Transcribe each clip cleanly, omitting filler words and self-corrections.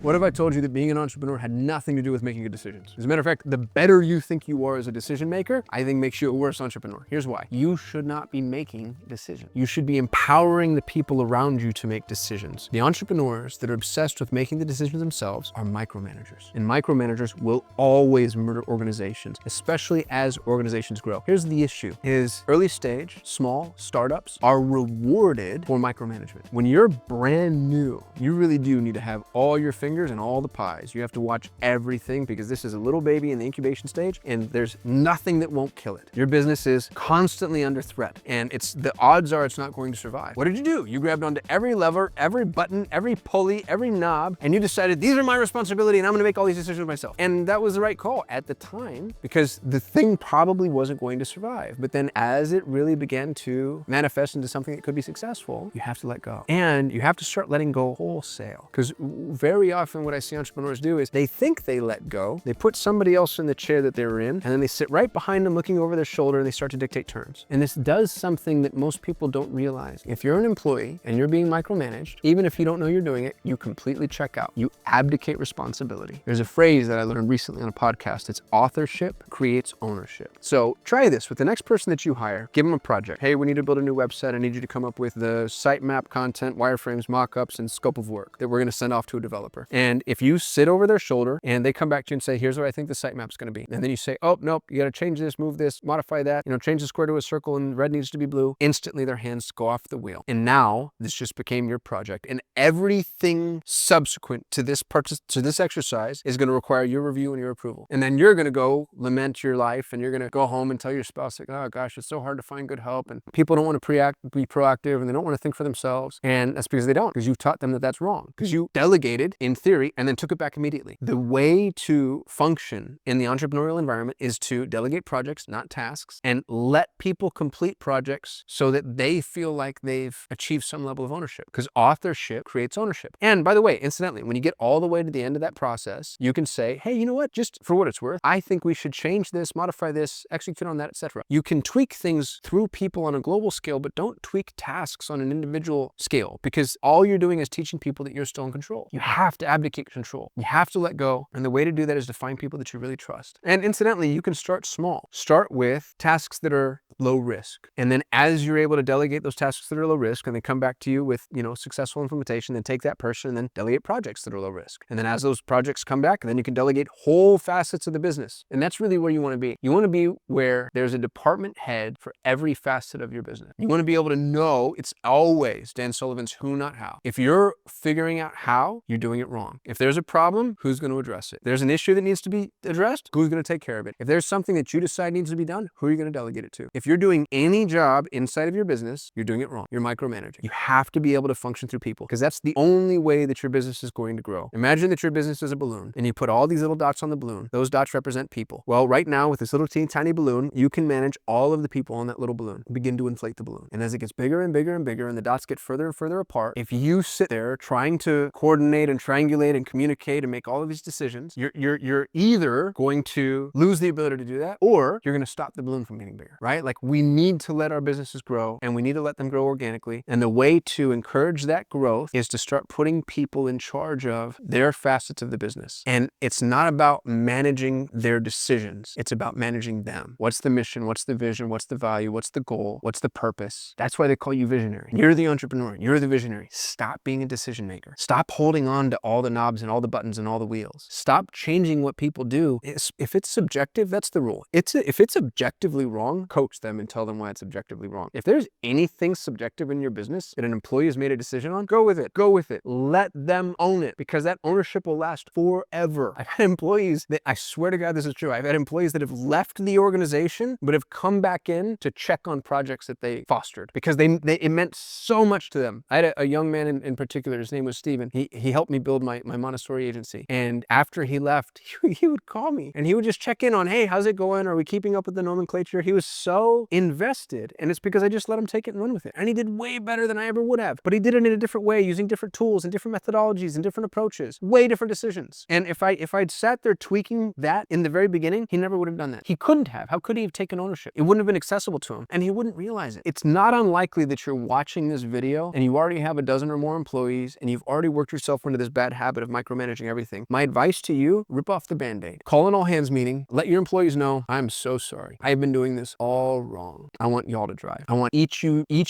What if I told you that being an entrepreneur had nothing to do with making good decisions? As a matter of fact, the better you think you are as a decision maker, I think makes you a worse entrepreneur. Here's why. You should not be making decisions. You should be empowering the people around you to make decisions. The entrepreneurs that are obsessed with making the decisions themselves are micromanagers. And micromanagers will always murder organizations, especially as organizations grow. Here's the issue, is early stage, small startups are rewarded for micromanagement. When you're brand new, you really do need to have all your fingers and all the pies. You have to watch everything because this is a little baby in the incubation stage and there's nothing that won't kill it. Your business is constantly under threat and the odds are it's not going to survive. What did you do? You grabbed onto every lever, every button, every pulley, every knob, and you decided these are my responsibility and I'm gonna make all these decisions myself. And that was the right call at the time because the thing probably wasn't going to survive. But then as it really began to manifest into something that could be successful, you have to let go. And you have to start letting go wholesale. Because very often what I see entrepreneurs do is they think they let go, they put somebody else in the chair that they're in, and then they sit right behind them looking over their shoulder and they start to dictate terms. And this does something that most people don't realize. If you're an employee and you're being micromanaged, even if you don't know you're doing it, you completely check out. You abdicate responsibility. There's a phrase that I learned recently on a podcast. It's authorship creates ownership. So try this with the next person that you hire. Give them a project. Hey, we need to build a new website. I need you to come up with the sitemap, content, wireframes, mockups, and scope of work that we're going to send off to a developer. And if you sit over their shoulder and they come back to you and say, here's what I think the sitemap's going to be. And then you say, oh, nope, you got to change this, move this, modify that, change the square to a circle and red needs to be blue. Instantly their hands go off the wheel. And now this just became your project. And everything subsequent to this exercise is going to require your review and your approval. And then you're going to go lament your life and you're going to go home and tell your spouse, like, oh gosh, it's so hard to find good help. And people don't want to be proactive and they don't want to think for themselves. And that's because they don't, because you've taught them that that's wrong. Because you delegated in theory and then took it back immediately. The way to function in the entrepreneurial environment is to delegate projects, not tasks, and let people complete projects so that they feel like they've achieved some level of ownership, because authorship creates ownership. And by the way, incidentally, when you get all the way to the end of that process, you can say, hey, you know what, just for what it's worth, I think we should change this, modify this, execute on that, etc. You can tweak things through people on a global scale, but don't tweak tasks on an individual scale, because all you're doing is teaching people that you're still in control. You have to abdicate control. You have to let go. And the way to do that is to find people that you really trust. And incidentally, you can start small. Start with tasks that are low risk. And then as you're able to delegate those tasks that are low risk and they come back to you with, successful implementation, then take that person and then delegate projects that are low risk. And then as those projects come back, then you can delegate whole facets of the business. And that's really where you want to be. You want to be where there's a department head for every facet of your business. You want to be able to know it's always Dan Sullivan's who, not how. If you're figuring out how, you're doing it wrong. If there's a problem, who's going to address it? If there's an issue that needs to be addressed, who's going to take care of it? If there's something that you decide needs to be done, who are you going to delegate it to? If you're doing any job inside of your business, you're doing it wrong. You're micromanaging. You have to be able to function through people, because that's the only way that your business is going to grow. Imagine that your business is a balloon and you put all these little dots on the balloon. Those dots represent people. Well, right now with this little teeny tiny balloon, you can manage all of the people on that little balloon. Begin to inflate the balloon. And as it gets bigger and bigger and bigger and the dots get further and further apart, if you sit there trying to coordinate and triangulate and communicate and make all of these decisions, you're either going to lose the ability to do that, or you're going to stop the balloon from getting bigger, right? Like, we need to let our businesses grow and we need to let them grow organically. And the way to encourage that growth is to start putting people in charge of their facets of the business. And it's not about managing their decisions. It's about managing them. What's the mission? What's the vision? What's the value? What's the goal? What's the purpose? That's why they call you visionary. You're the entrepreneur. You're the visionary. Stop being a decision maker. Stop holding on to all the knobs and all the buttons and all the wheels. Stop changing what people do. If it's subjective, that's the rule. If it's objectively wrong, coach them and tell them why it's objectively wrong. If there's anything subjective in your business that an employee has made a decision on, go with it. Go with it. Let them own it, because that ownership will last forever. I've had employees that, I swear to God, this is true. I've had employees that have left the organization, but have come back in to check on projects that they fostered, because it meant so much to them. I had a young man in particular, his name was Steven. He helped me build my Montessori agency. And after he left, he would call me and he would just check in on, hey, how's it going? Are we keeping up with the nomenclature? He was so so invested, and it's because I just let him take it and run with it. And he did way better than I ever would have. But he did it in a different way, using different tools and different methodologies and different approaches, way different decisions. And if I'd sat there tweaking that in the very beginning, he never would have done that. He couldn't have. How could he have taken ownership? It wouldn't have been accessible to him, and he wouldn't realize it. It's not unlikely that you're watching this video and you already have a dozen or more employees and you've already worked yourself into this bad habit of micromanaging everything. My advice to you, rip off the Band-Aid. Call an all-hands meeting. Let your employees know, I'm so sorry. I have been doing this all wrong. I want y'all to drive. I want each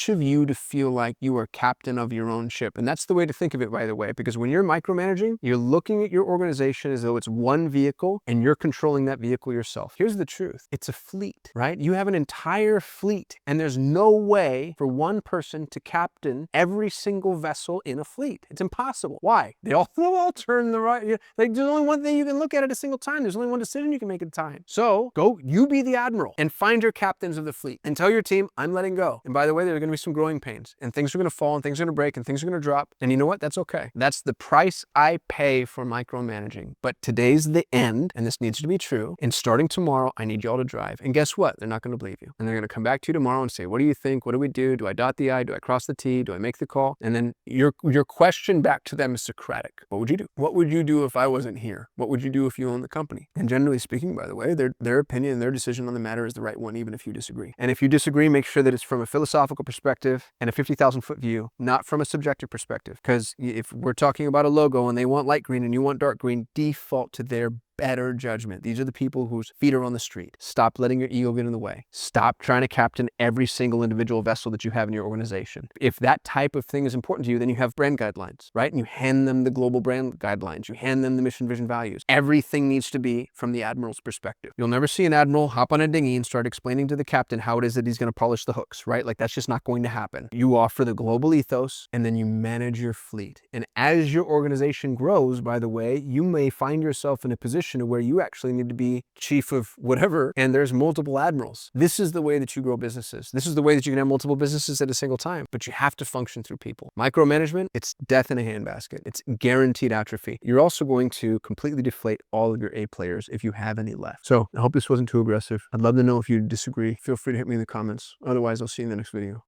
of you to feel like you are captain of your own ship. And that's the way to think of it, by the way, because when you're micromanaging, you're looking at your organization as though it's one vehicle and you're controlling that vehicle yourself. Here's the truth. It's a fleet, right? You have an entire fleet, and there's no way for one person to captain every single vessel in a fleet. It's impossible. Why? They'll all turn the right. Like, there's only one thing you can look at a single time. There's only one decision you can make at a time. So go, you be the admiral and find your captains of the fleet and tell your team, I'm letting go. And by the way, there are going to be some growing pains, and things are going to fall, and things are going to break, and things are going to drop. And you know what? That's okay. That's the price I pay for micromanaging. But today's the end, and this needs to be true. And starting tomorrow, I need y'all to drive. And guess what? They're not going to believe you. And they're going to come back to you tomorrow and say, what do you think? What do we do? Do I dot the I? Do I cross the T? Do I make the call? And then your question back to them is Socratic. What would you do? What would you do if I wasn't here? What would you do if you owned the company? And generally speaking, by the way, their opinion, their decision on the matter is the right one, even if you disagree. And if you disagree, make sure that it's from a philosophical perspective and a 50,000-foot view, not from a subjective perspective. Because if we're talking about a logo and they want light green and you want dark green, default to their better judgment. These are the people whose feet are on the street. Stop letting your ego get in the way. Stop trying to captain every single individual vessel that you have in your organization. If that type of thing is important to you, then you have brand guidelines, right? And you hand them the global brand guidelines. You hand them the mission, vision, values. Everything needs to be from the admiral's perspective. You'll never see an admiral hop on a dinghy and start explaining to the captain how it is that he's going to polish the hooks, right? Like, that's just not going to happen. You offer the global ethos, and then you manage your fleet. And as your organization grows, by the way, you may find yourself in a position where you actually need to be chief of whatever, and there's multiple admirals. This is the way that you grow businesses. This is the way that you can have multiple businesses at a single time, but you have to function through people. Micromanagement, it's death in a handbasket. It's guaranteed atrophy. You're also going to completely deflate all of your A players if you have any left. So I hope this wasn't too aggressive. I'd love to know if you disagree. Feel free to hit me in the comments. Otherwise, I'll see you in the next video.